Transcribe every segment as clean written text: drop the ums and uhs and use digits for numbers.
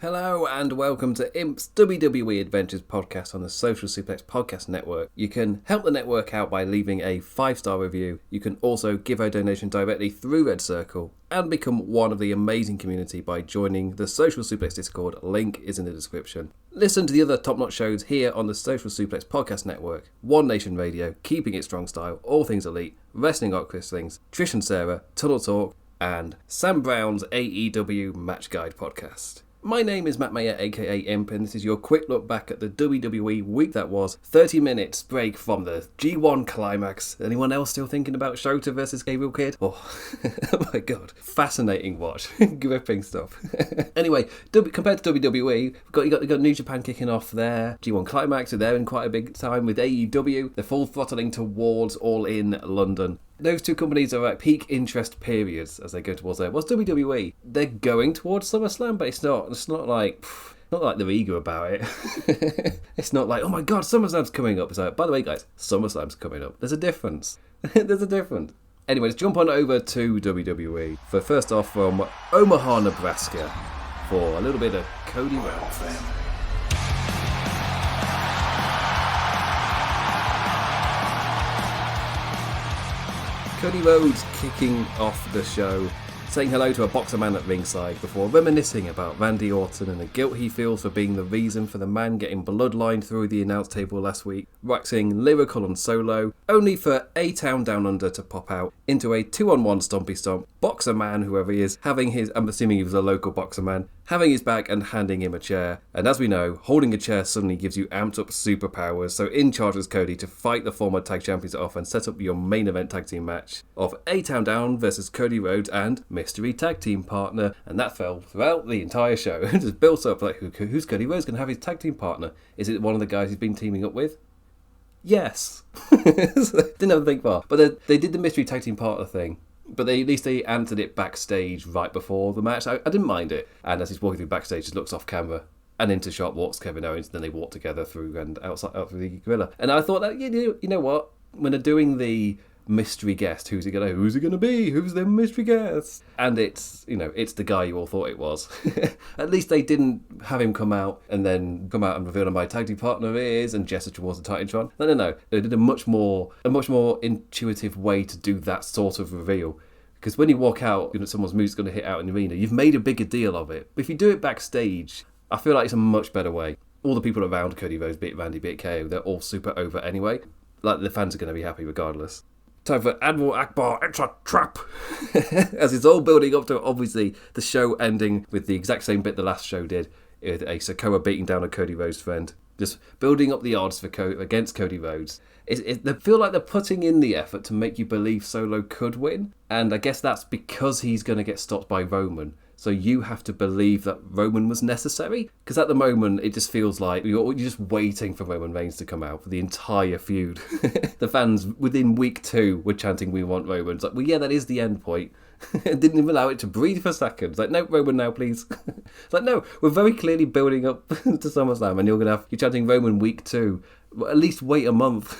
Hello and welcome to Imp's WWE Adventures podcast on the Social Suplex Podcast Network. You can help the network out by leaving a 5-star review. You can also give a donation directly through Red Circle and become one of the amazing community by joining the Social Suplex Discord. Link is in the description. Listen to the other top-notch shows here on the Social Suplex Podcast Network. One Nation Radio, Keeping It Strong Style, All Things Elite, Wrestling Art Things, Trish and Sarah, Tunnel Talk, and Sam Brown's AEW Match Guide podcast. My name is Matt Mayer, aka Imp, and this is your quick look back at the WWE week that was. 30 minutes break from the G1 climax. Anyone else still thinking about Shota versus Gabriel Kidd? Oh my god. Fascinating watch. Gripping stuff. Anyway, compared to WWE, you got New Japan kicking off there. G1 climax, so they're in quite a big time with AEW. They're full throttling towards All In London. Those two companies are at peak interest periods as they go towards there. What's WWE? They're going towards SummerSlam, but it's not like they're eager about it. It's not like, oh my god, SummerSlam's coming up. It's like, by the way, guys, SummerSlam's coming up. There's a difference. There's a difference. Anyway, let's jump on over to WWE. For first off, from Omaha, Nebraska, for a little bit of Cody Rhodes. Cody Rhodes kicking off the show, saying hello to a boxer man at ringside before reminiscing about Randy Orton and the guilt he feels for being the reason for the man getting bloodline through the announce table last week, waxing lyrical on Solo, only for A-Town Down Under to pop out into a 2-on-1 stompy stomp, boxer man, whoever he is, having his, I'm assuming he was a local boxer man, having his back and handing him a chair. And as we know, holding a chair suddenly gives you amped up superpowers, so in charges Cody to fight the former tag champions off and set up your main event tag team match of A-Town Down versus Cody Rhodes and mystery tag team partner, and that fell throughout the entire show. It just built up like, who's Cody Rhodes going to have his tag team partner? Is it one of the guys he's been teaming up with? Yes. Didn't have to think far. But they did the mystery tag team partner thing. But at least they answered it backstage right before the match. I didn't mind it. And as he's walking through backstage, he looks off camera. And into shot walks Kevin Owens. And then they walk together through and out through the gorilla. And I thought that, you know what? When they're doing the mystery guest, who's it gonna be? Who's the mystery guest? And it's the guy you all thought it was. At least they didn't have him come out and reveal who my tag team partner is and gesture towards the Titantron. No. They did a much more intuitive way to do that sort of reveal. Because when you walk out, someone's music's going to hit out in the arena, you've made a bigger deal of it. But if you do it backstage, I feel like it's a much better way. All the people around Cody Rhodes, be it Randy, be it KO, they're all super over anyway. Like, the fans are going to be happy regardless. Time for Admiral Akbar, it's a trap! As it's all building up to, obviously, the show ending with the exact same bit the last show did, with a Sikoa beating down a Cody Rhodes friend. Just building up the odds against Cody Rhodes. They feel like they're putting in the effort to make you believe Solo could win, and I guess that's because he's going to get stopped by Roman. So you have to believe that Roman was necessary? Because at the moment, it just feels like you're just waiting for Roman Reigns to come out for the entire feud. The fans, within week 2, were chanting, we want Roman. It's like, well, yeah, that is the end point. Didn't even allow it to breathe for seconds. Like, no, Roman now, please. It's like, no, we're very clearly building up to SummerSlam, and you're chanting Roman week 2. Well, at least wait a month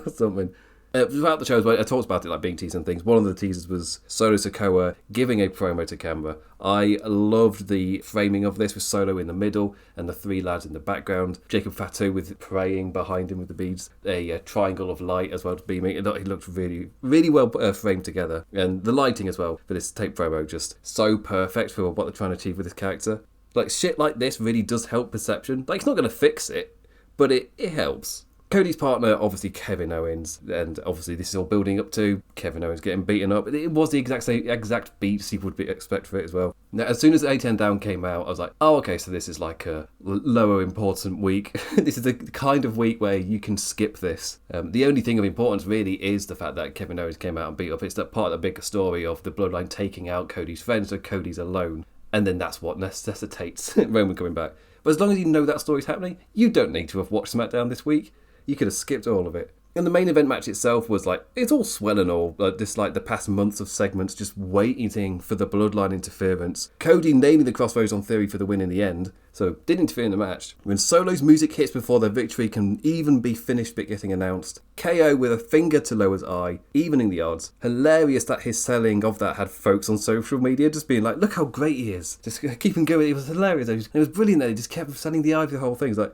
or something. Throughout the show, I talked about it like being teased and things. One of the teasers was Solo Sikoa giving a promo to camera. I loved the framing of this with Solo in the middle and the 3 lads in the background. Jacob Fatu with praying behind him with the beads. A triangle of light as well beaming. It looked really, really well framed together. And the lighting as well for this tape promo just so perfect for what they're trying to achieve with this character. Like, shit like this really does help perception. Like, it's not going to fix it, but it helps. Cody's partner, obviously Kevin Owens, and obviously this is all building up to Kevin Owens getting beaten up. It was the exact beats you would expect for it as well. Now, as soon as A-10 Down came out, I was like, oh, okay, so this is like a lower important week. This is the kind of week where you can skip this. The only thing of importance really is the fact that Kevin Owens came out and beat up. It's that part of the bigger story of the Bloodline taking out Cody's friends, so Cody's alone. And then that's what necessitates Roman coming back. But as long as you know that story's happening, you don't need to have watched SmackDown this week. You could have skipped all of it. And the main event match itself was like, it's all swell and all, just like the past months of segments just waiting for the Bloodline interference. Cody nailing the crossroads on Theory for the win in the end, so didn't interfere in the match. When Solo's music hits before their victory can even be finished but getting announced. KO with a finger to Loa's eye, evening the odds. Hilarious that his selling of that had folks on social media just being like, look how great he is. Just keep him going. It was hilarious. It was brilliant that he just kept selling the eye for the whole thing. It's like,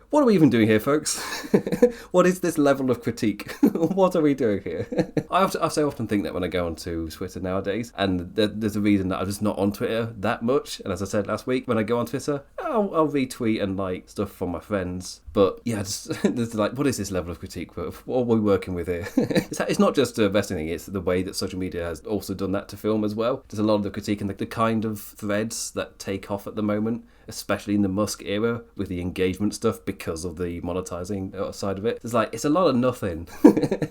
what are we even doing here, folks? What is this level of critique? What are we doing here? I so often think that when I go onto Twitter nowadays, and there's a reason that I'm just not on Twitter that much. And as I said last week, when I go on Twitter, I'll retweet and like stuff from my friends. But yeah, there's like, what is this level of critique? What are we working with here? It's not just a wrestling thing, it's the way that social media has also done that to film as well. There's a lot of the critique and the kind of threads that take off at the moment, especially in the Musk era with the engagement stuff because of the monetizing side of it. It's a lot of nothing.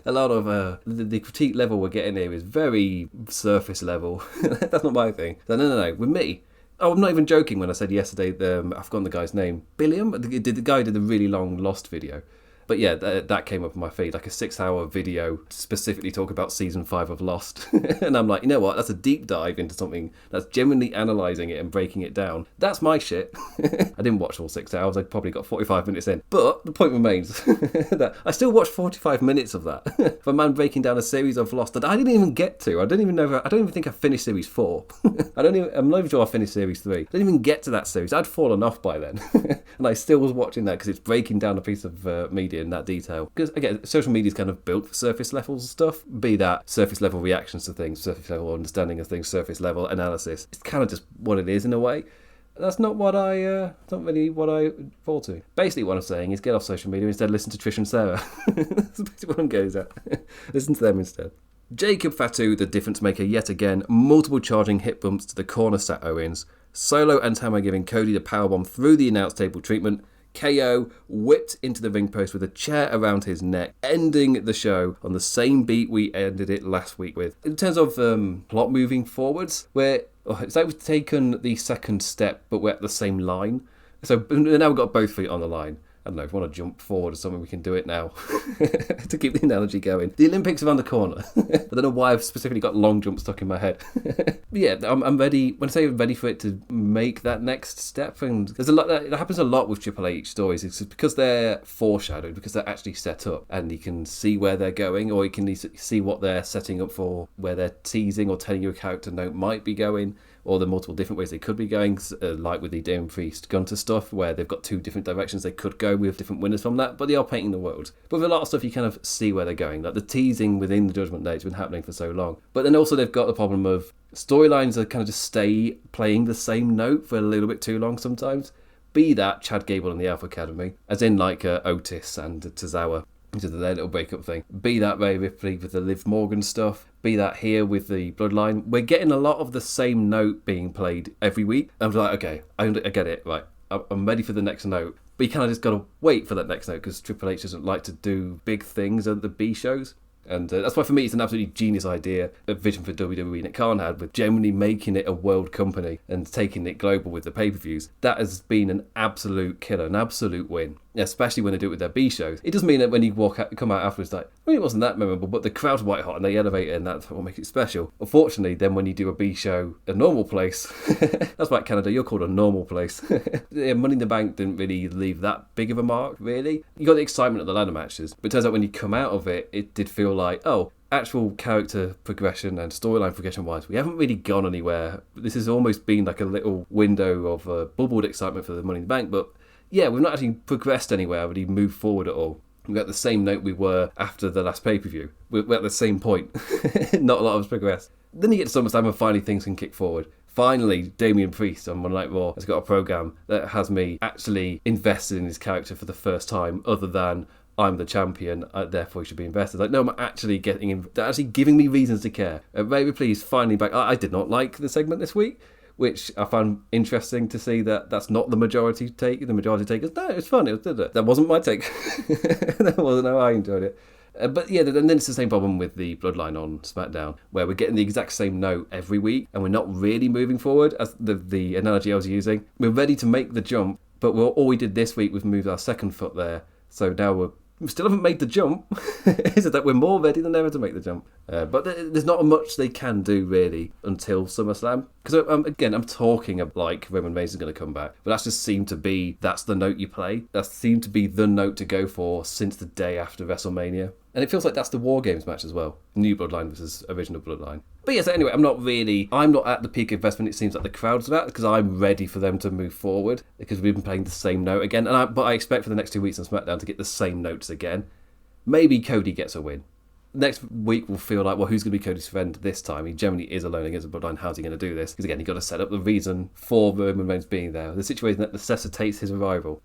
A lot of the critique level we're getting here is very surface level. That's not my thing. So no. With me, I'm not even joking when I said yesterday, I've forgotten the guy's name, Billiam? The guy did a really long Lost video. But yeah, that came up on my feed, like a 6-hour video specifically talking about season 5 of Lost. And I'm like, you know what? That's a deep dive into something that's genuinely analysing it and breaking it down. That's my shit. I didn't watch all 6 hours. I probably got 45 minutes in. But the point remains that I still watched 45 minutes of that. For a man breaking down a series of Lost that I didn't even get to. I don't even think I finished series 4. I'm not even sure I finished series 3. I didn't even get to that series. I'd fallen off by then. And I still was watching that because it's breaking down a piece of media in that detail. Because again, social media is kind of built for surface level stuff, be that surface level reactions to things, surface level understanding of things, surface level analysis. It's kind of just what it is in a way. That's not really what I fall to. Basically what I'm saying is get off social media, instead listen to Trish and Sarah. That's basically what I'm going at. Listen to them instead. Jacob Fatu, the difference maker yet again, multiple charging hip bumps to the corner Sat Owens. Solo and Hammer giving Cody the powerbomb through the announce table treatment. KO whipped into the ring post with a chair around his neck, ending the show on the same beat we ended it last week with. In terms of plot moving forwards, it's like we've taken the second step, but we're at the same line. So now we've got both feet on the line. I don't know, if we want to jump forward or something, we can do it now to keep the analogy going. The Olympics are around the corner. I don't know why I've specifically got long jump stuck in my head. But yeah, I'm ready. When I say I'm ready for it to make that next step, and there's a lot that happens a lot with Triple H stories. It's because they're foreshadowed, because they're actually set up, and you can see where they're going, or you can see what they're setting up for, where they're teasing or telling you a character note might be going, or the multiple different ways they could be going, like with the Damon Priest Gunter stuff, where they've got 2 different directions they could go with different winners from that, but they are painting the world. But with a lot of stuff, you kind of see where they're going. Like the teasing within the Judgment Day has been happening for so long. But then also they've got the problem of storylines that kind of just stay playing the same note for a little bit too long sometimes. Be that Chad Gable and the Alpha Academy, as in like Otis and Tozawa, which is their little breakup thing. Be that Rhea Ripley with the Liv Morgan stuff. Be that here with the Bloodline. We're getting a lot of the same note being played every week. I'm like, okay, I get it, right. I'm ready for the next note. But you kind of just got to wait for that next note, because Triple H doesn't like to do big things at the B shows. And that's why for me it's an absolutely genius idea, a vision for WWE Nick Khan had, with genuinely making it a world company and taking it global with the pay-per-views. That has been an absolute killer, an absolute win. Especially when they do it with their B shows. It doesn't mean that when you come out afterwards like, well, it wasn't that memorable, but the crowd's white hot and they elevate it, and that's what makes it special. Unfortunately, then when you do a B show, a normal place, that's why Canada, you're called a normal place. Money in the Bank didn't really leave that big of a mark, really. You got the excitement of the ladder matches, but it turns out when you come out of it, it did feel like, actual character progression and storyline progression wise, we haven't really gone anywhere. This has almost been like a little window of bubbled excitement for the Money in the Bank, but yeah, we've not actually progressed anywhere, really moved forward at all. We're at the same note we were after the last pay-per-view. We're at the same point. Not a lot has progressed. Then you get to SummerSlam and finally things can kick forward. Finally, Damian Priest on Monday Night Raw has got a program that has me actually invested in his character for the first time, other than I'm the champion, therefore he should be invested. Like, no, I'm actually they're actually giving me reasons to care. Rhea Ripley is finally back. I did not like the segment this week, which I found interesting to see that that's not the majority take. The majority take is, no, it's fun. That wasn't my take. That wasn't how I enjoyed it. But yeah, and then it's the same problem with the Bloodline on SmackDown, where we're getting the exact same note every week, and we're not really moving forward, as the analogy I was using. We're ready to make the jump, but all we did this week was move our second foot there. So now we're We still haven't made the jump. Is it that we're more ready than ever to make the jump? But there's not much they can do, really, until SummerSlam. Because, again, I'm talking like Roman Reigns is going to come back. But that's the note you play. That seemed to be the note to go for since the day after WrestleMania. And it feels like that's the War Games match as well. New Bloodline versus original Bloodline. But yes, anyway, I'm not at the peak investment it seems like the crowd's at, because I'm ready for them to move forward, because we've been playing the same note again. But I expect for the next 2 weeks on SmackDown to get the same notes again. Maybe Cody gets a win. Next week we'll feel like, well, who's going to be Cody's friend this time? He generally is alone against the Bloodline. How's he going to do this? Because again, you've got to set up the reason for Roman Reigns being there, the situation that necessitates his arrival.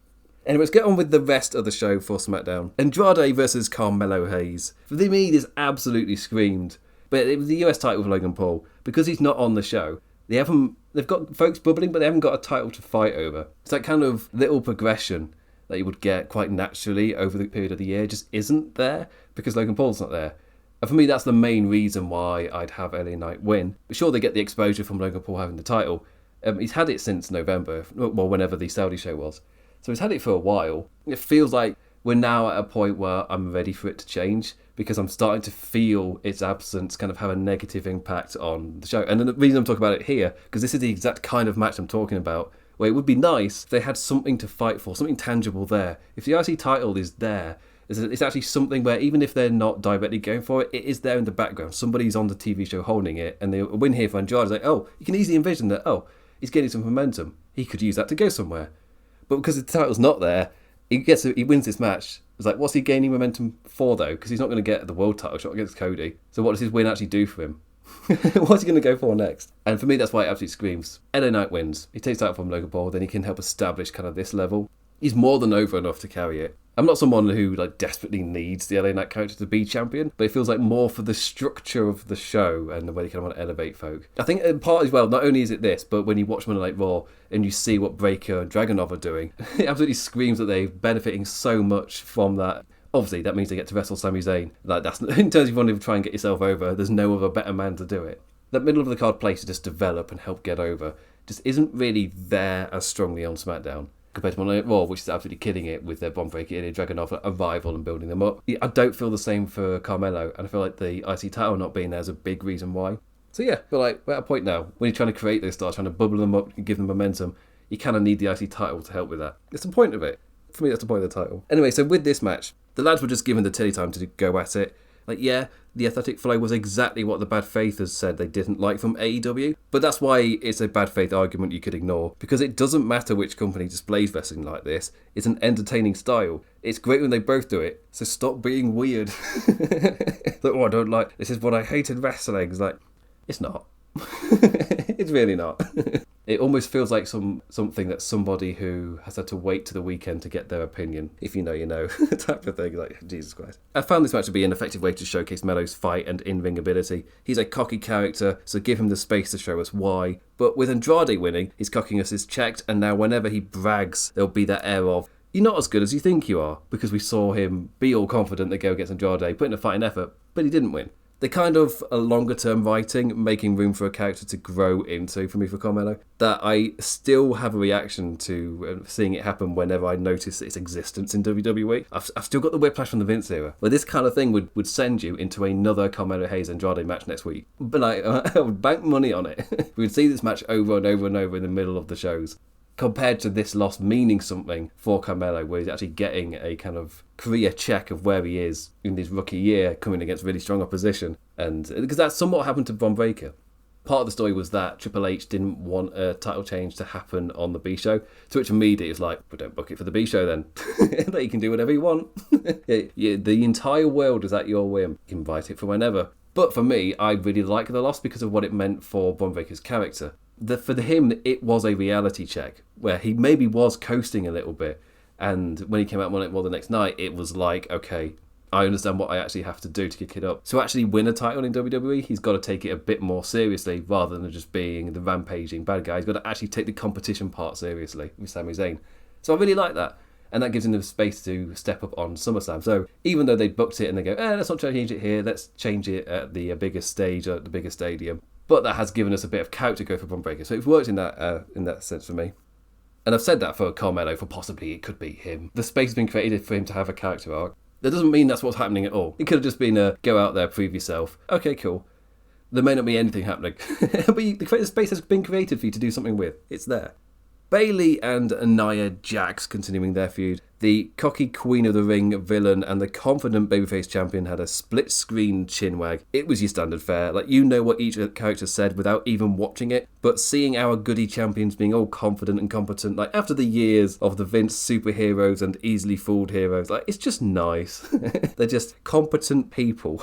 Anyway, let's get on with the rest of the show for SmackDown. Andrade versus Carmelo Hayes. For me, this absolutely screamed. But it was the US title for Logan Paul. Because he's not on the show, they've got folks bubbling, but they haven't got a title to fight over. It's that kind of little progression that you would get quite naturally over the period of the year just isn't there because Logan Paul's not there. And for me, that's the main reason why I'd have LA Knight win. Sure, they get the exposure from Logan Paul having the title. He's had it since November, well, whenever the Saudi show was. So he's had it for a while. It feels like we're now at a point where I'm ready for it to change because I'm starting to feel its absence kind of have a negative impact on the show. And the reason I'm talking about it here, because this is the exact kind of match I'm talking about, where it would be nice if they had something to fight for, something tangible there. If the IC title is there, it's actually something where even if they're not directly going for it, it is there in the background. Somebody's on the TV show holding it, and the win here for Andrade is like, oh, you can easily envision that, oh, he's getting some momentum. He could use that to go somewhere. But because the title's not there, he wins this match. It's like, what's he gaining momentum for, though? Because he's not going to get the world title shot against Cody. So what does his win actually do for him? What's he going to go for next? And for me, that's why it absolutely screams. LA Knight wins. He takes the title from Logan Paul, then he can help establish kind of this level. He's more than over enough to carry it. I'm not someone who desperately needs the LA Knight character to be champion, but it feels like more for the structure of the show and the way they kind of want to elevate folk. I think in part as well, not only is it this, but when you watch Monday Night Raw and you see what Breakker and Dragunov are doing, it absolutely screams that they're benefiting so much from that. Obviously, that means they get to wrestle Sami Zayn. That's in terms of if you want to try and get yourself over, there's no other better man to do it. That middle of the card place to just develop and help get over just isn't really there as strongly on SmackDown compared to Monday Night Raw, which is absolutely killing it with their Bron Breakker, Ilya Dragunov arrival and building them up. I don't feel the same for Carmelo, and I feel like the IC title not being there is a big reason why. So yeah, but we're at a point now when you're trying to create those stars, trying to bubble them up and give them momentum, you kind of need the IC title to help with that. It's the point of it. For me, that's the point of the title. Anyway, so with this match, the lads were just given the tilly time to go at it. The athletic flow was exactly what the bad faithers said they didn't like from AEW, but that's why it's a bad faith argument you could ignore, because it doesn't matter which company displays wrestling like this, it's an entertaining style. It's great when they both do it, so stop being weird. I don't like, this is what I hate in wrestling. It's not. It's really not. It almost feels like something that somebody who has had to wait to the weekend to get their opinion, if you know, you know, type of thing. Jesus Christ. I found this match to be an effective way to showcase Melo's fight and in-ring ability. He's a cocky character, so give him the space to show us why. But with Andrade winning, his cockiness is checked, and now whenever he brags, there'll be that air of, you're not as good as you think you are, because we saw him be all confident to go against Andrade, put in a fighting effort, but he didn't win. The kind of a longer-term writing, making room for a character to grow into for me for Carmelo, that I still have a reaction to seeing it happen whenever I notice its existence in WWE. I've still got the whiplash from the Vince era, where this kind of thing would send you into another Carmelo Hayes Andrade match next week. But I would bank money on it. We would see this match over and over and over in the middle of the shows, compared to this loss meaning something for Carmelo, where he's actually getting a kind of career check of where he is in his rookie year, coming against really strong opposition. And because that's somewhat happened to Bron Breakker. Part of the story was that Triple H didn't want a title change to happen on the B show, to which immediately it's like, well, don't book it for the B show then. You can do whatever you want. The entire world is at your whim. You can invite it for whenever. But for me, I really like the loss because of what it meant for Bron Breakker's character. For him, it was a reality check where he maybe was coasting a little bit, and when he came out the next night, it was like, okay, I understand what I actually have to do to kick it up. So actually win a title in WWE, he's got to take it a bit more seriously rather than just being the rampaging bad guy. He's got to actually take the competition part seriously with Sami Zayn. So I really like that. And that gives him the space to step up on SummerSlam. So even though they booked it and they go, let's not change it here, let's change it at the bigger stage, at the bigger stadium. But that has given us a bit of clout to go for Bron Breakker. So it's worked in that sense for me. And I've said that for Carmelo, for possibly it could be him. The space has been created for him to have a character arc. That doesn't mean that's what's happening at all. It could have just been a go out there, prove yourself. Okay, cool. There may not be anything happening. But the space has been created for you to do something with. It's there. Bayley and Nia Jax continuing their feud. The cocky Queen of the Ring villain and the confident babyface champion had a split-screen chinwag. It was your standard fare. Like, you know what each character said without even watching it. But seeing our goody champions being all confident and competent, like after the years of the Vince superheroes and easily fooled heroes, like it's just nice. They're just competent people.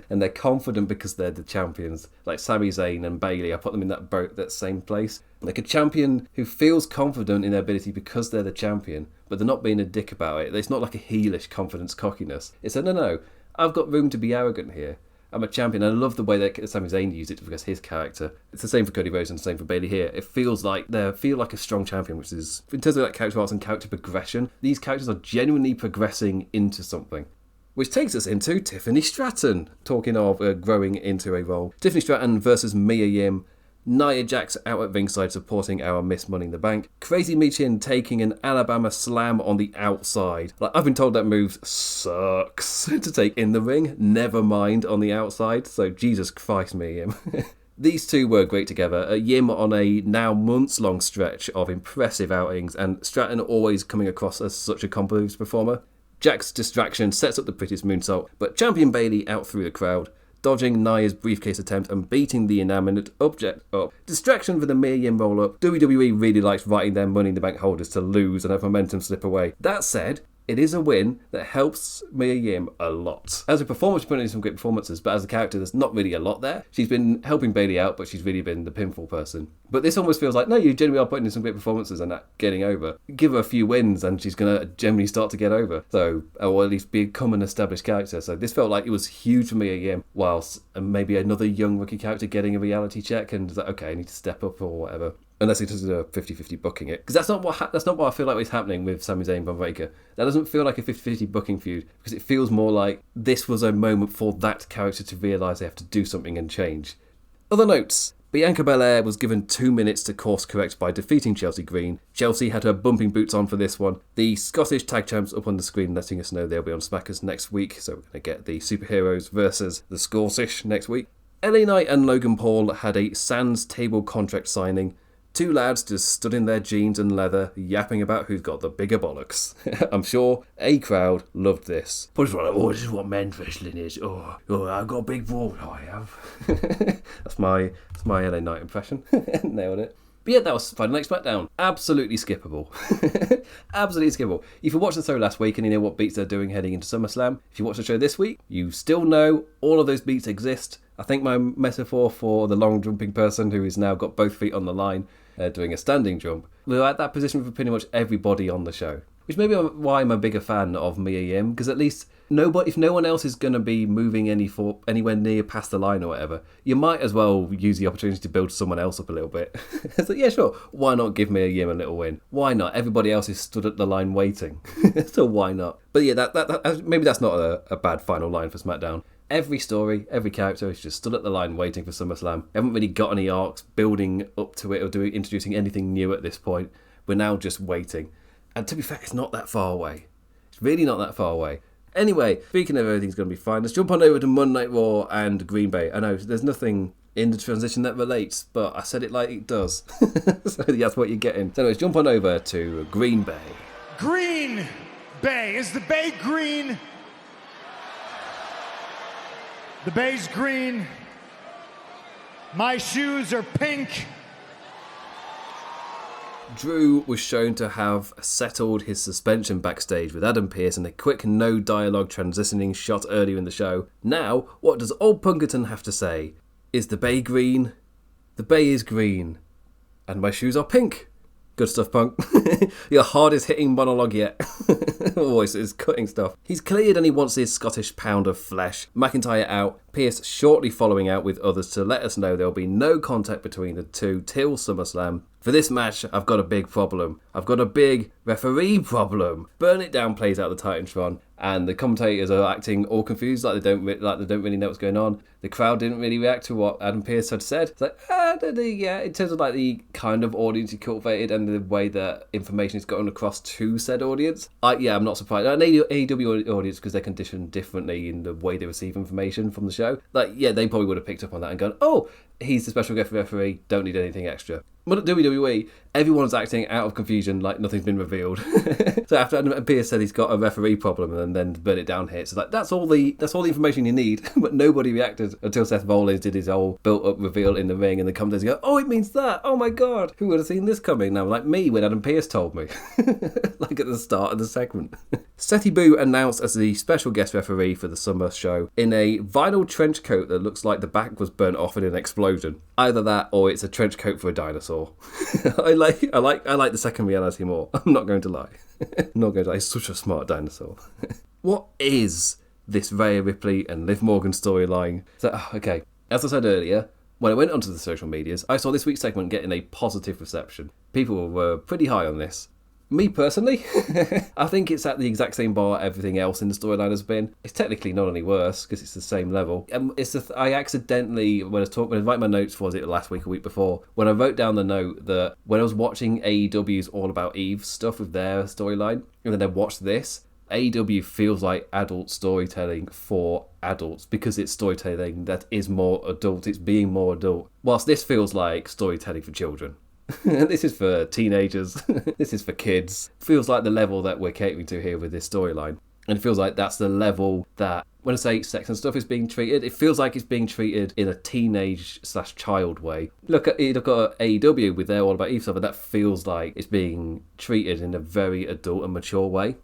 And they're confident because they're the champions. Like Sami Zayn and Bayley, I put them in that boat, that same place. Like a champion who feels confident in their ability because they're the champion, but they're not being a dick about it. It's not like a heelish confidence cockiness. It's a no, I've got room to be arrogant here. I'm a champion. And I love the way that Sami Zayn used it because his character. It's the same for Cody Rhodes and the same for Bayley here. It feels like they feel like a strong champion, which is, in terms of like character arts and character progression, these characters are genuinely progressing into something. Which takes us into Tiffany Stratton. Talking of growing into a role. Tiffany Stratton versus Mia Yim. Nia Jax out at ringside supporting our Miss Money in the Bank. Crazy Michin taking an Alabama slam on the outside. Like, I've been told that move sucks to take in the ring, never mind on the outside. So Jesus Christ, Mia Yim. These two were great together. Yim on a now months-long stretch of impressive outings, and Stratton always coming across as such a composed performer. Jack's distraction sets up the prettiest moonsault, but champion Bayley out through the crowd, dodging Nia's briefcase attempt and beating the inanimate object up. Distraction for the Mia Yim roll-up. WWE really likes writing their Money in the Bank holders to lose and have momentum slip away. That said, it is a win that helps Mia Yim a lot. As a performer, she's put in some great performances, but as a character, there's not really a lot there. She's been helping Bayley out, but she's really been the pinfall person. But this almost feels like, no, you genuinely are putting in some great performances and that getting over. Give her a few wins and she's going to generally start to get over. So, or at least become an established character. So this felt like it was huge for Mia Yim, whilst maybe another young rookie character getting a reality check and it's like, okay, I need to step up or whatever. Unless it's a 50-50 booking it. Because that's not what I feel like is happening with Sami Zayn and Von Baker. That doesn't feel like a 50-50 booking feud. Because it feels more like this was a moment for that character to realise they have to do something and change. Other notes. Bianca Belair was given 2 minutes to course correct by defeating Chelsea Green. Chelsea had her bumping boots on for this one. The Scottish tag champs up on the screen letting us know they'll be on Smackers next week. So we're going to get the superheroes versus the Scottish next week. LA Knight and Logan Paul had a sans table contract signing. Two lads just stood in their jeans and leather, yapping about who's got the bigger bollocks. I'm sure a crowd loved this. But it's like, oh, this is what men's wrestling is. Oh, I've got a big ball. Oh, I have. That's my LA Knight impression. Nailed it. But yeah, that was Friday Night SmackDown. Absolutely skippable. Absolutely skippable. If you watched the show last week and you know what beats they're doing heading into SummerSlam, if you watch the show this week, you still know all of those beats exist. I think my metaphor for the long jumping person who has now got both feet on the line doing a standing jump, we're at that position for pretty much everybody on the show. Which may be why I'm a bigger fan of Mia Yim, because at least if no one else is going to be moving anywhere near past the line or whatever, you might as well use the opportunity to build someone else up a little bit. It's like, yeah, sure, why not give Mia Yim a little win? Why not? Everybody else is stood at the line waiting, so why not? But yeah, that maybe that's not a bad final line for SmackDown. Every story, every character is just stood at the line waiting for SummerSlam. They haven't really got any arcs building up to it or introducing anything new at this point. We're now just waiting. And to be fair, it's not that far away. It's really not that far away. Anyway, speaking of everything's going to be fine, let's jump on over to Monday Night Raw and Green Bay. I know there's nothing in the transition that relates, but I said it like it does. So that's what you're getting. So anyways, jump on over to Green Bay. Green Bay. Is the Bay green? The Bay's green. My shoes are pink. Drew was shown to have settled his suspension backstage with Adam Pearce in a quick no-dialogue transitioning shot earlier in the show. Now, what does old Punkerton have to say? Is the Bay green? The Bay is green. And my shoes are pink. Good stuff, Punk. Your hardest hitting monologue yet. Voice is cutting stuff. He's cleared and he wants his Scottish pound of flesh. McIntyre out. Pearce shortly following out with others to let us know there will be no contact between the two till SummerSlam. For this match, I've got a big problem. I've got a big referee problem. Burn It Down plays out the Titantron, and the commentators are acting all confused, like they don't really know what's going on. The crowd didn't really react to what Adam Pearce had said. It's like, yeah, in terms of like the kind of audience he cultivated and the way that information is gotten across to said audience. I'm not surprised. An AEW audience, because they're conditioned differently in the way they receive information from the show. Like, yeah, they probably would have picked up on that and gone, oh, he's the special guest referee, don't need anything extra. But at WWE, everyone's acting out of confusion like nothing's been revealed. So after Adam Pearce said he's got a referee problem and then Burn It Down hits, it's like that's all the information you need. But nobody reacted until Seth Rollins did his whole built-up reveal in the ring, and the commentators go, "Oh, it means that! Oh my God, who would have seen this coming?" Now, like me when Adam Pearce told me, like at the start of the segment. Seti Boo announced as the special guest referee for the Summer show in a vinyl trench coat that looks like the back was burnt off in an explosion. Either that or it's a trench coat for a dinosaur. I like the second reality more. I'm not going to lie. He's such a smart dinosaur. What is this Rhea Ripley and Liv Morgan storyline? So, okay, as I said earlier, when I went onto the social medias, I saw this week's segment getting a positive reception. People were pretty high on this. Me personally, I think it's at the exact same bar everything else in the storyline has been. It's technically not any worse because it's the same level. I accidentally, when I write my notes for it last week or week before, when I wrote down the note that when I was watching AEW's All About Eve stuff with their storyline, and then I watched this, AEW feels like adult storytelling for adults because it's storytelling that is more adult, it's being more adult. Whilst this feels like storytelling for children. This is for teenagers. This is for kids. Feels like the level that we're catering to here with this storyline. And it feels like that's the level that, when I say sex and stuff is being treated, it feels like it's being treated in a teenage/child way. Look at AEW with their All About Eve stuff, and that feels like it's being treated in a very adult and mature way.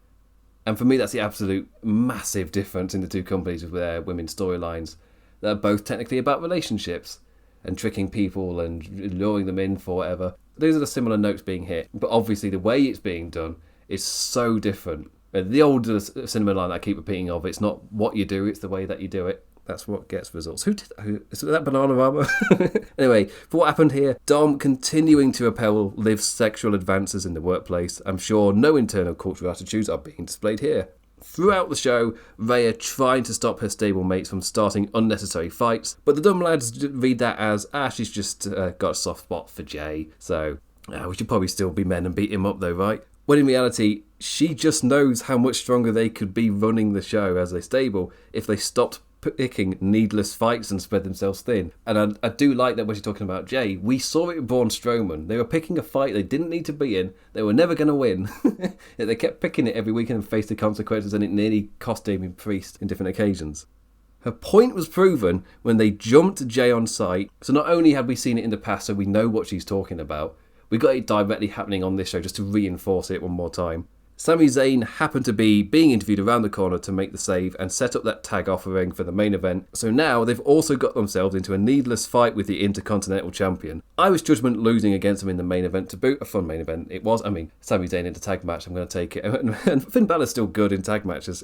And for me, that's the absolute massive difference in the two companies with their women's storylines. They're both technically about relationships and tricking people and luring them in for whatever. Those are the similar notes being hit, but obviously the way it's being done is so different. The old cinema line that I keep repeating of, it's not what you do, it's the way that you do it. That's what gets results. Is that Bananarama? Anyway, for what happened here, Dom continuing to repel Liv's sexual advances in the workplace. I'm sure no internal cultural attitudes are being displayed here. Throughout the show, Rhea trying to stop her stablemates from starting unnecessary fights, but the dumb lads read that as, she's just got a soft spot for Jay, so we should probably still be men and beat him up though, right? When in reality, she just knows how much stronger they could be running the show as a stable if they stopped picking needless fights and spread themselves thin. And I do like that when she's talking about Jay, we saw it with Braun Strowman. They were picking a fight they didn't need to be in. They were never going to win. Yet they kept picking it every week and faced the consequences, and it nearly cost Damien Priest in different occasions. Her point was proven when they jumped Jay on sight. So not only had we seen it in the past so we know what she's talking about, we got it directly happening on this show just to reinforce it one more time. Sami Zayn happened to be being interviewed around the corner to make the save and set up that tag offering for the main event. So now they've also got themselves into a needless fight with the Intercontinental Champion. Irish Judgment losing against them in the main event to boot. A fun main event it was. Sami Zayn in the tag match, I'm going to take it. And Finn Balor's still good in tag matches.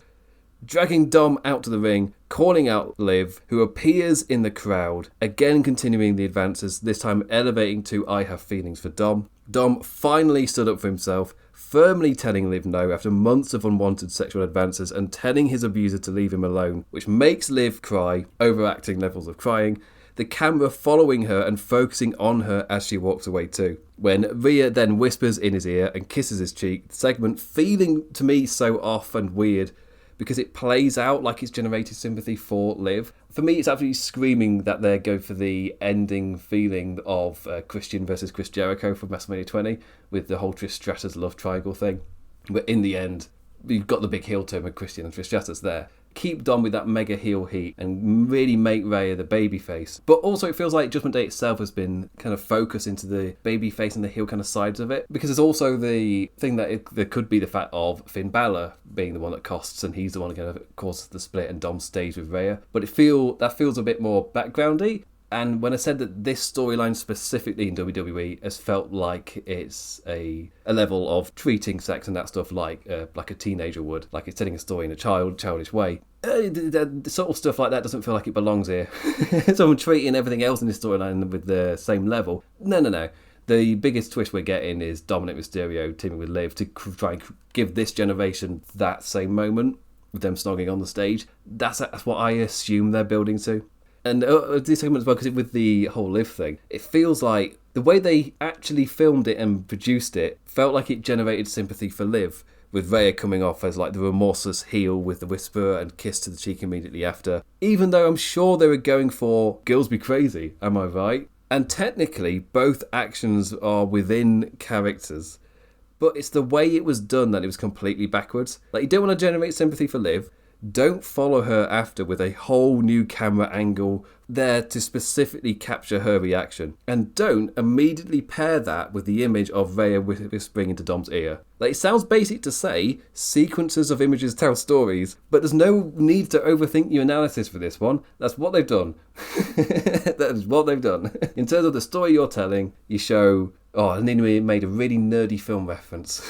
Dragging Dom out to the ring, calling out Liv, who appears in the crowd, again continuing the advances, this time elevating to I have feelings for Dom. Dom finally stood up for himself, firmly telling Liv no after months of unwanted sexual advances and telling his abuser to leave him alone, which makes Liv cry, overacting levels of crying, the camera following her and focusing on her as she walks away too. When Rhea then whispers in his ear and kisses his cheek, the segment feeling to me so off and weird because it plays out like it's generated sympathy for Liv. For me, it's absolutely screaming that they're going for the ending feeling of Christian versus Chris Jericho from WrestleMania 20 with the whole Trish Stratus love triangle thing. But in the end, you've got the big heel turn with Christian and Trish Stratus there. Keep Dom with that mega heel heat and really make Rhea the babyface. But also it feels like Judgment Day itself has been kind of focused into the babyface and the heel kind of sides of it. Because there's also the thing that there could be the fact of Finn Balor being the one that costs and he's the one that kind of causes the split and Dom stays with Rhea. But that feels a bit more backgroundy. And when I said that this storyline specifically in WWE has felt like it's a level of treating sex and that stuff like a teenager would, like it's telling a story in a childish way. The sort of stuff like that doesn't feel like it belongs here. So I'm treating everything else in this storyline with the same level. No. The biggest twist we're getting is Dominic Mysterio teaming with Liv to try and give this generation that same moment with them snogging on the stage. That's what I assume they're building to. And this segment as well, because with the whole Liv thing, it feels like the way they actually filmed it and produced it felt like it generated sympathy for Liv, with Rhea coming off as like the remorseless heel with the whisper and kiss to the cheek immediately after. Even though I'm sure they were going for girls be crazy, am I right? And technically, both actions are within characters, but it's the way it was done that it was completely backwards. Like, you don't want to generate sympathy for Liv. Don't follow her after with a whole new camera angle there to specifically capture her reaction. And don't immediately pair that with the image of Rhea whispering into Dom's ear. Like, it sounds basic to say, sequences of images tell stories, but there's no need to overthink your analysis for this one. That's what they've done. That is what they've done. In terms of the story you're telling, you show... Oh, I nearly made a really nerdy film reference.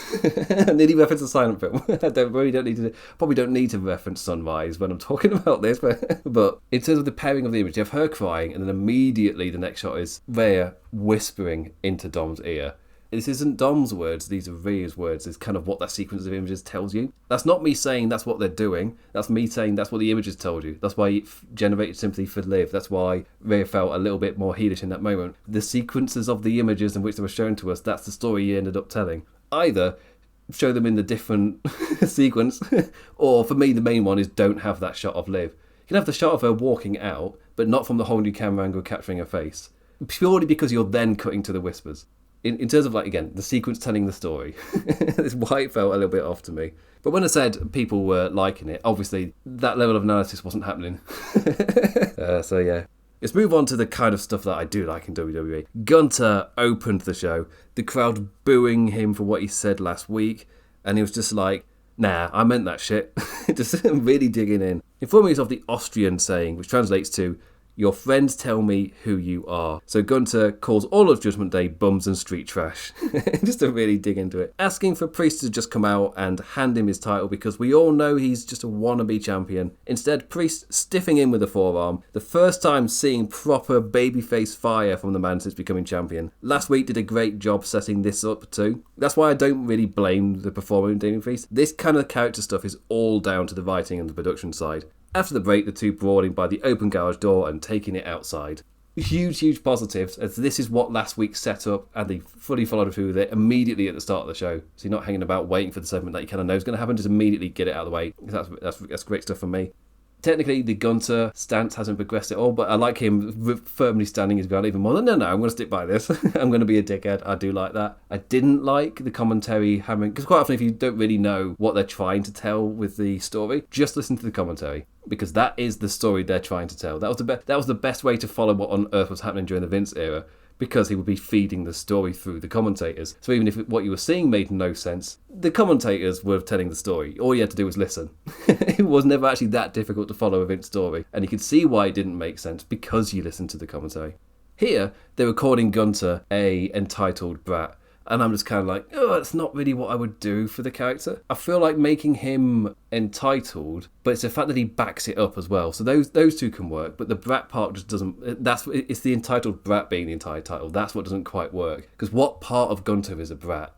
I nearly referenced a silent film. Probably don't need to reference Sunrise when I'm talking about this. But in terms of the pairing of the image, you have her crying, and then immediately the next shot is Rhea whispering into Dom's ear. This isn't Dom's words, these are Rhea's words. It's kind of what that sequence of images tells you. That's not me saying that's what they're doing. That's me saying that's what the images told you. That's why it generated sympathy for Liv. That's why Rhea felt a little bit more heelish in that moment. The sequences of the images in which they were shown to us, that's the story you ended up telling. Either show them in the different sequence, or for me the main one is don't have that shot of Liv. You can have the shot of her walking out, but not from the whole new camera angle capturing her face. Purely because you're then cutting to the whispers. In terms of, like, again, the sequence telling the story, that's why it felt a little bit off to me. But when I said people were liking it, obviously that level of analysis wasn't happening. So yeah. Let's move on to the kind of stuff that I do like in WWE. Gunther opened the show, the crowd booing him for what he said last week, and he was just like, nah, I meant that shit. Just really digging in. Informing us of the Austrian saying, which translates to, your friends tell me who you are. So Gunther calls all of Judgment Day bums and street trash. Just to really dig into it. Asking for Priest to just come out and hand him his title because we all know he's just a wannabe champion. Instead, Priest stiffing him with a forearm. The first time seeing proper babyface fire from the man since becoming champion. Last week did a great job setting this up too. That's why I don't really blame the performer in Damien Priest. This kind of character stuff is all down to the writing and the production side. After the break, the two brawling by the open garage door and taking it outside. Huge positives, as this is what last week set up, and they fully followed through with it immediately at the start of the show. So you're not hanging about waiting for the segment that you kind of know is going to happen, just immediately get it out of the way. That's great stuff for me. Technically, the Gunther stance hasn't progressed at all, but I like him firmly standing his ground even more. No, I'm going to stick by this. I'm going to be a dickhead. I do like that. I didn't like the commentary hammering, because quite often if you don't really know what they're trying to tell with the story, just listen to the commentary, because that is the story they're trying to tell. That was the best way to follow what on earth was happening during the Vince era, because he would be feeding the story through the commentators. So even if what you were seeing made no sense, the commentators were telling the story. All you had to do was listen. It was never actually that difficult to follow a Vince story, and you could see why it didn't make sense because you listened to the commentary. Here, they were calling Gunther a entitled brat, and I'm just kind of like, oh, that's not really what I would do for the character. I feel like making him entitled, but it's the fact that he backs it up as well. So those two can work, but the brat part just doesn't. It's the entitled brat being the entitled. That's what doesn't quite work. Because what part of Gunther is a brat?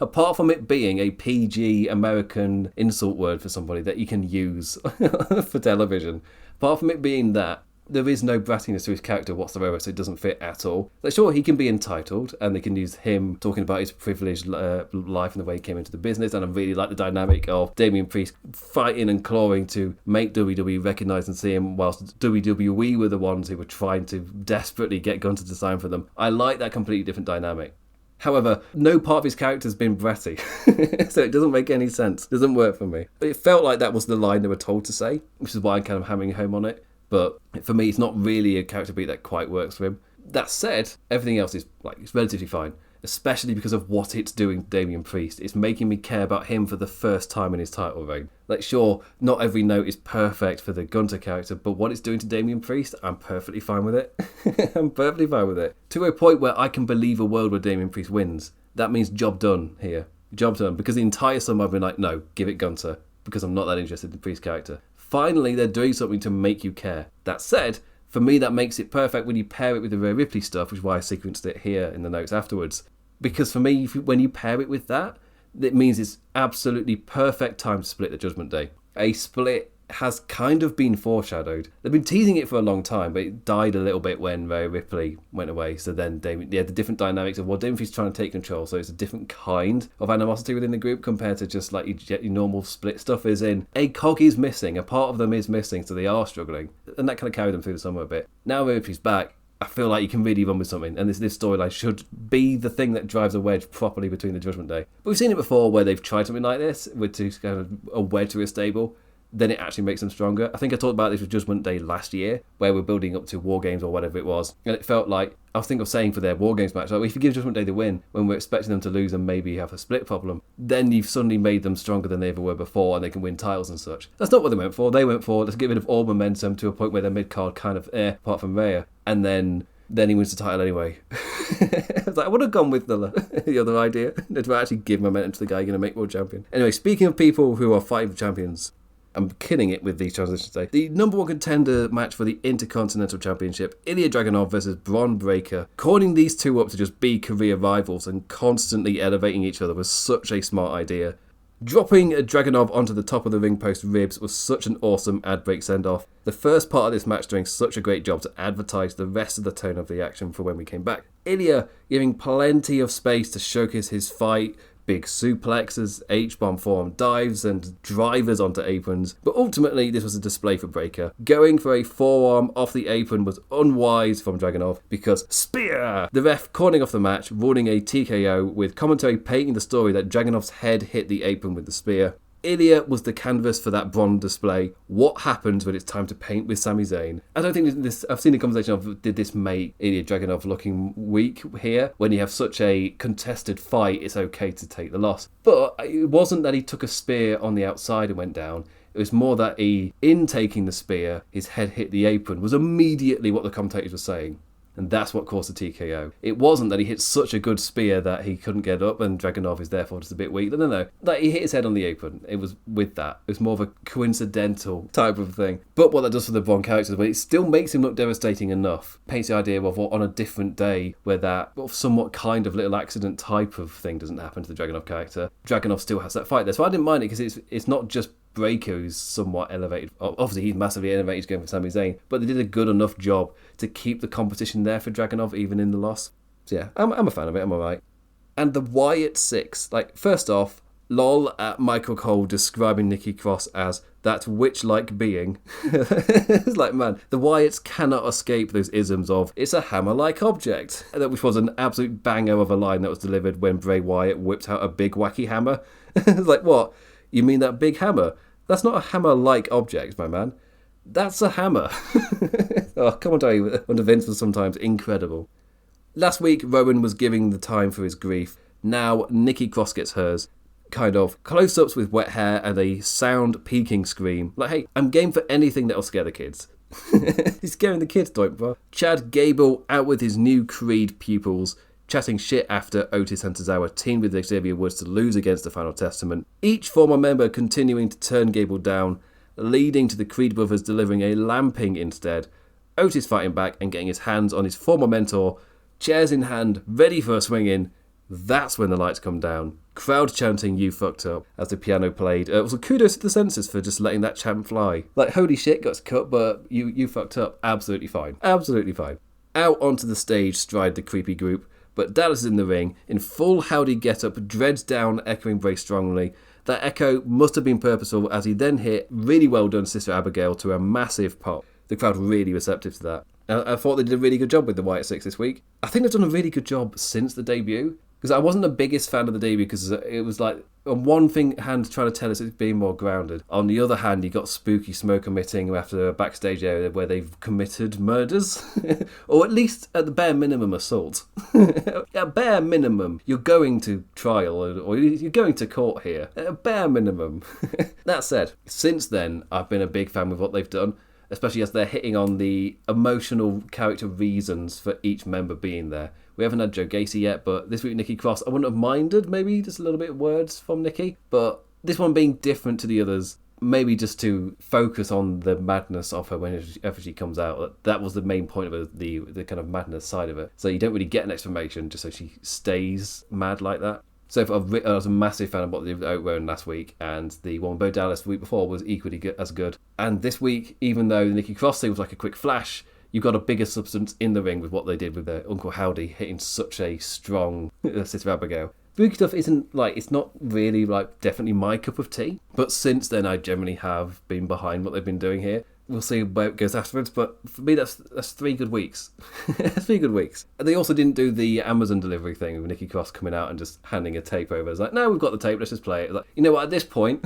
Apart from it being a PG American insult word for somebody that you can use for television, apart from it being that, there is no brattiness to his character whatsoever, so it doesn't fit at all. Like, sure, he can be entitled, and they can use him talking about his privileged life and the way he came into the business, and I really like the dynamic of Damien Priest fighting and clawing to make WWE recognise and see him, whilst WWE were the ones who were trying to desperately get Gunther to sign for them. I like that completely different dynamic. However, no part of his character has been bratty, so it doesn't make any sense. It doesn't work for me. But it felt like that was the line they were told to say, which is why I'm kind of hammering home on it. But for me, it's not really a character beat that quite works for him. That said, everything else is it's relatively fine. especially because of what it's doing to Damian Priest. It's making me care about him for the first time in his title reign. Like, sure, not every note is perfect for the Gunter character, but what it's doing to Damian Priest, I'm perfectly fine with it. I'm perfectly fine with it. To a point where I can believe a world where Damian Priest wins. That means job done here. Job done. Because the entire summer I've been like, no, give it Gunter, because I'm not that interested in the Priest character. Finally, they're doing something to make you care. That said, for me, that makes it perfect when you pair it with the Rhea Ripley stuff, which is why I sequenced it here in the notes afterwards. Because for me, when you pair it with that, it means it's absolutely perfect time to split the Judgment Day. A split has kind of been foreshadowed. They've been teasing it for a long time, but it died a little bit when Rhea Ripley went away. So then the different dynamics of, well, Damian Priest's trying to take control, so it's a different kind of animosity within the group compared to just like your normal split stuff. Is in a cog is missing, a part of them is missing, so they are struggling, and that kind of carried them through the summer a bit. Now Rhea Ripley's back, I feel like you can really run with something, and this storyline should be the thing that drives a wedge properly between the Judgment Day. But we've seen it before where they've tried something like this with two kind of a wedge to a stable. Then it actually makes them stronger. I think I talked about this with Judgment Day last year, where we're building up to War Games or whatever it was, and it felt like, I was thinking of saying for their War Games match, like, if you give Judgment Day the win, when we're expecting them to lose and maybe have a split problem, then you've suddenly made them stronger than they ever were before, and they can win titles and such. That's not what they went for. They went for, let's get rid of all momentum to a point where their mid-card kind of, apart from Rhea, and then he wins the title anyway. I was like, I would have gone with the other idea, to actually give momentum to the guy you're going to make world champion. Anyway, speaking of people who are fighting for champions, I'm killing it with these transitions today. The number one contender match for the Intercontinental Championship, Ilya Dragunov versus Bron Breakker. Calling these two up to just be career rivals and constantly elevating each other was such a smart idea. Dropping Dragunov onto the top of the ring post ribs was such an awesome ad break send-off. The first part of this match doing such a great job to advertise the rest of the tone of the action for when we came back. Ilya giving plenty of space to showcase his fight, big suplexes, H-bomb form dives and drivers onto aprons, but ultimately this was a display for Breakker. Going for a forearm off the apron was unwise from Dragunov because spear! The ref calling off the match, ruling a TKO with commentary painting the story that Dragunov's head hit the apron with the spear. Ilya was the canvas for that Bron display. What happens when it's time to paint with Sami Zayn? I don't think this. I've seen the conversation of, did this make Ilya Dragunov looking weak here? When you have such a contested fight, it's okay to take the loss. But it wasn't that he took a spear on the outside and went down. It was more that in taking the spear, his head hit the apron, was immediately what the commentators were saying. And that's what caused the TKO. It wasn't that he hit such a good spear that he couldn't get up and Dragunov is therefore just a bit weak. No. Like, he hit his head on the apron. It was with that. It was more of a coincidental type of thing. But what that does for the Bron characters, but it still makes him look devastating enough. Paints the idea of on a different day where that somewhat kind of little accident type of thing doesn't happen to the Dragunov character. Dragunov still has that fight there. So I didn't mind it because it's not just Breakker who's somewhat elevated. Obviously, he's massively elevated going for Sami Zayn, but they did a good enough job to keep the competition there for Dragunov, even in the loss. So yeah, I'm a fan of it, I'm alright. And the Wyatt Six, like, first off, lol at Michael Cole describing Nikki Cross as that witch-like being. It's like, man, the Wyatts cannot escape those isms of, it's a hammer-like object. Which was an absolute banger of a line that was delivered when Bray Wyatt whipped out a big wacky hammer. It's like, what? You mean that big hammer? That's not a hammer-like object, my man. That's a hammer. Oh, commentary under Vince was sometimes incredible. Last week, Rowan was giving the time for his grief. Now, Nikki Cross gets hers. Kind of close-ups with wet hair and a sound peaking scream. Like, hey, I'm game for anything that'll scare the kids. He's scaring the kids, don't bro. Chad Gable out with his new Creed pupils, chatting shit after Otis and Tozawa teamed with Xavier Woods to lose against the Final Testament. Each former member continuing to turn Gable down, leading to the Creed brothers delivering a lamping instead. Otis fighting back and getting his hands on his former mentor, chairs in hand, ready for a swing in. That's when the lights come down. Crowd chanting, "You fucked up," as the piano played. Also, kudos to the censors for just letting that chant fly. Like, holy shit, got cut, but you fucked up. Absolutely fine. Absolutely fine. Out onto the stage stride the creepy group, but Dallas is in the ring, in full howdy get-up, dreads down, echoing Bray strongly. That echo must have been purposeful, as he then hit really well done Sister Abigail to a massive pop. The crowd really receptive to that. I thought they did a really good job with the Wyatt Six this week. I think they've done a really good job since the debut. Because I wasn't the biggest fan of the debut because it was like, on one hand trying to tell us it's being more grounded. On the other hand, you got spooky smoke emitting after a backstage area where they've committed murders. Or at least at the bare minimum assault. At bare minimum, you're going to trial or you're going to court here. At a bare minimum. That said, since then, I've been a big fan with what they've done. Especially as they're hitting on the emotional character reasons for each member being there. We haven't had Joe Gacy yet, but this week Nikki Cross, I wouldn't have minded maybe just a little bit of words from Nikki. But this one being different to the others, maybe just to focus on the madness of her whenever she comes out. That was the main point of the kind of madness side of it. So you don't really get an explanation, just so she stays mad like that. So I was a massive fan of what they did with Owen last week, and the one with Bo Dallas the week before was equally as good. And this week, even though the Nikki Cross thing was like a quick flash, you've got a bigger substance in the ring with what they did with their Uncle Howdy hitting such a strong Sister Abigail. Spooky stuff isn't like, it's not really like definitely my cup of tea, but since then I generally have been behind what they've been doing here. We'll see where it goes afterwards, but for me, that's 3 good weeks. That's 3 good weeks. And they also didn't do the Amazon delivery thing with Nikki Cross coming out and just handing a tape over. It's like, no, we've got the tape, let's just play it. It's like, you know what, at this point,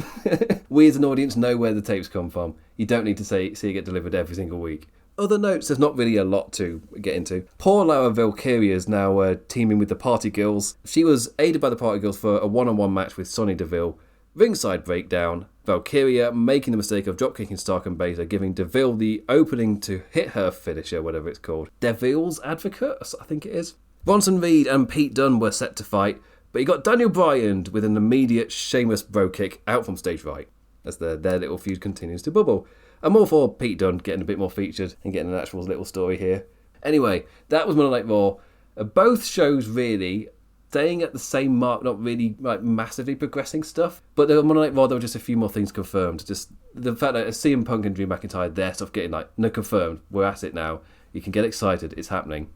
we as an audience know where the tapes come from. You don't need to see it get delivered every single week. Other notes, there's not really a lot to get into. Poor Laura Valkyria is now teaming with the Party Girls. She was aided by the Party Girls for a one-on-one match with Sonya Deville. Ringside breakdown. Valkyria making the mistake of dropkicking Stark and Baszler, giving Deville the opening to hit her finisher, whatever it's called. Deville's Advocate, I think it is. Bronson Reed and Pete Dunne were set to fight, but you got Daniel Bryan with an immediate Sheamus bro kick out from stage right, as their little feud continues to bubble. I'm all for Pete Dunne getting a bit more featured and getting an actual little story here. Anyway, that was Monday Night Raw. Both shows really staying at the same mark, not really like massively progressing stuff. But on Monday Night Raw, there were just a few more things confirmed. Just the fact that CM Punk and Drew McIntyre, their stuff getting like, no, confirmed, we're at it now. You can get excited, it's happening.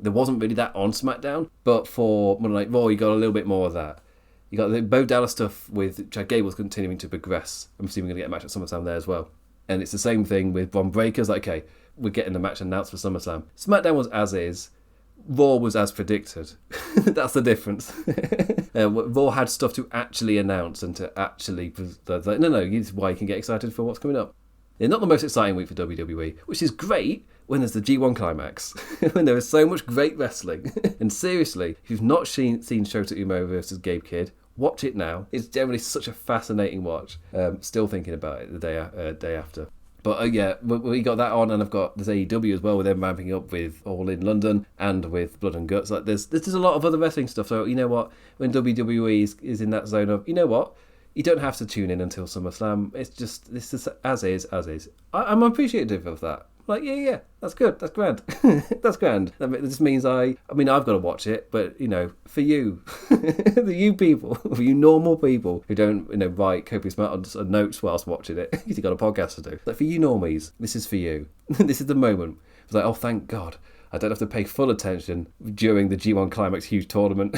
There wasn't really that on SmackDown, but for Monday Night Raw, you got a little bit more of that. You got the Bo Dallas stuff with Chad Gable's continuing to progress. I'm assuming we're going to get a match at SummerSlam there as well. And it's the same thing with Bron Breakers. Like, okay, we're getting the match announced for SummerSlam. SmackDown was as is. Raw was as predicted. That's the difference. Raw had stuff to actually announce and to actually... No, this is why you can get excited for what's coming up. It's not the most exciting week for WWE, which is great when there's the G1 climax, when there is so much great wrestling. And seriously, if you've not seen Shota Umino versus Gabe Kidd, watch it now. It's generally such a fascinating watch. Still thinking about it the day after. But yeah, we got that on, and I've got this AEW as well, with them ramping up with All in London and with Blood and Guts. Like there's a lot of other wrestling stuff. So you know what, when WWE is in that zone of, you know what, you don't have to tune in until SummerSlam. It's just, this is as is. I'm appreciative of that. Like, yeah, that's good. That's grand. That's grand. This means I've got to watch it, but, you know, for you, you people, for you normal people who don't, write copious amounts of notes whilst watching it, because you've got a podcast to do. Like, for you normies, this is for you. This is the moment. It's like, oh, thank God. I don't have to pay full attention during the G1 Climax huge tournament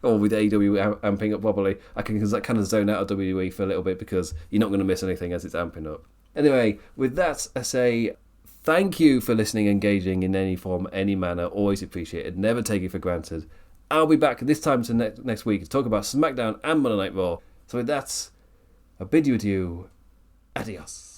or with AEW amping up properly. I can kind of zone out of WWE for a little bit because you're not going to miss anything as it's amping up. Anyway, with that, I say thank you for listening, engaging in any form, any manner. Always appreciated. Never take it for granted. I'll be back this time to next week to talk about SmackDown and Monday Night Raw. So with that, I bid you adieu. Adios.